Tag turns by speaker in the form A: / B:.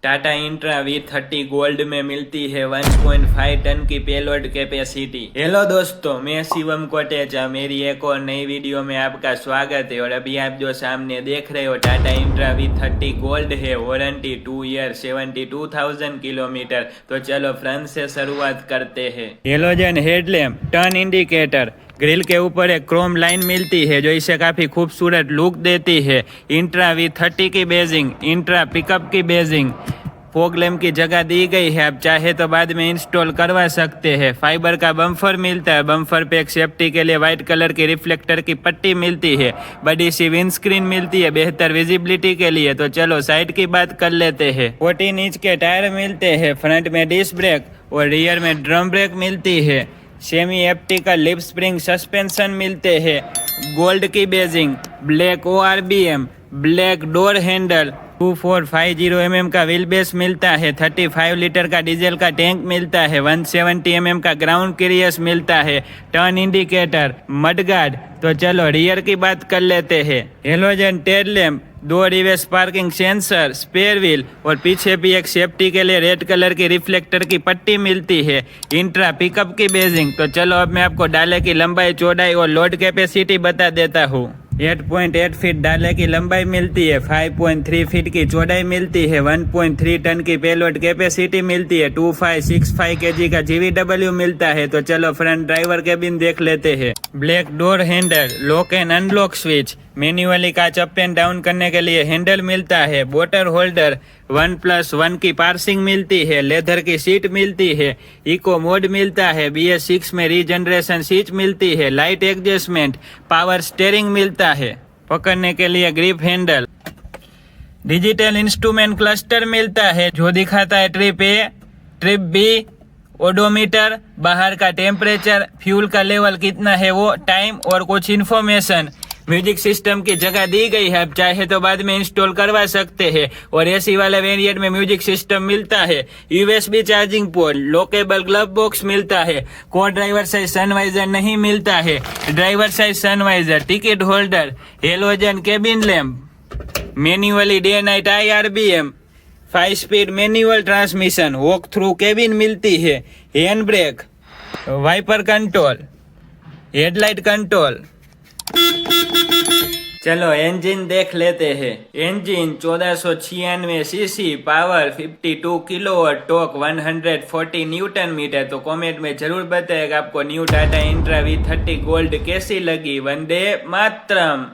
A: Tata intra V30 gold में मिलती है 1.5 टन की पेलोड कैपेसिटी। हेलो दोस्तों, मैं शिवम कोटेचा, मेरी एक और नई वीडियो में आपका स्वागत है। और अभी आप जो सामने देख रहे हो टाटा इंट्रा V30 गोल्ड है, वारंटी 2 ईयर 72,000 किलोमीटर। तो चलो फ्रंट से शुरुआत करते हैं। Halogen headlamp, turn indicator, grill के ऊपर एक क्रोम लाइन मिलती है जो इसे काफ़ी खूबसूरत लुक देती है। इंट्रा V30 की बेजिंग, इंट्रा पिकअप की बेजिंग, फॉग लैम्प की जगह दी गई है, आप चाहे तो बाद में इंस्टॉल करवा सकते हैं। फाइबर का बम्फर मिलता है, बम्फर पे एक सेफ्टी के लिए वाइट कलर की रिफ्लेक्टर की पट्टी मिलती है। बड़ी सी विंडस्क्रीन मिलती है बेहतर विजिबिलिटी के लिए। तो चलो साइड की बात कर लेते हैं। 14 इंच के टायर मिलते हैं, फ्रंट में डिस्क ब्रेक और रियर में ड्रम ब्रेक मिलती है। सेमी एप्टिकल लिप स्प्रिंग सस्पेंशन मिलते हैं। गोल्ड की Beijing, black ORBM, black door handle, 2450 mm का व्हील बेस मिलता है। 35 लीटर का डीजल का टैंक मिलता है। 170 mm का ग्राउंड क्लियरेंस मिलता है। Turn indicator, mudguard. तो चलो रियर की बात कर लेते हैं। Halogen tail lamp, 2 reverse parking sensor, spare wheel और पीछे भी एक सेफ्टी के लिए रेड कलर की रिफ्लेक्टर की पट्टी मिलती है। इंट्रा पिकअप की बेजिंग। तो चलो अब मैं आपको डाले की लंबाई, चौड़ाई और लोड कैपेसिटी बता देता हूँ। 8.8 फीट डाले की लंबाई मिलती है, 5.3 फीट की चौड़ाई मिलती है, 1.3 टन की पेलोड कैपेसिटी मिलती है, 2565 kg का GVW मिलता है। तो चलो फ्रंट ड्राइवर केबिन देख लेते हैं। Black door handle, lock and unlock switch, manually कांच अप एंड डाउन करने के लिए हैंडल मिलता है। बोटल होल्डर, 1+1 की पार्सिंग मिलती है। लेदर की सीट मिलती है। इको मोड मिलता है। BS6 में रीजनरेशन सीट मिलती है। लाइट एडजस्टमेंट, पावर स्टीयरिंग मिलता है। पकड़ने के लिए grip handle. Digital instrument cluster मिलता है जो दिखाता है trip A, trip B, odometer, बाहर का टेम्परेचर, फ्यूल का लेवल कितना है वो, टाइम और कुछ इन्फॉर्मेशन। म्यूजिक सिस्टम की जगह दी गई है, आप चाहे तो बाद में इंस्टॉल करवा सकते हैं। और एसी वाले वेरिएंट में म्यूजिक सिस्टम मिलता है। USB charging port, lockable glove box मिलता है। को ड्राइवर साइज सनवाइजर नहीं मिलता है। Driver side sun visor, ticket holder, halogen cabin lamp, manually day night IRBM, 5 speed manual transmission, walk through cabin मिलती है। Hand brake, wiper control, headlight control. चलो engine देख लेते हैं। Engine 1496 cc, power 52 kilowatt, torque 140 newton metre. तो comment में जरूर बताएगा आपको new Tata intra V30 gold कैसी लगी। वंदे मातरम।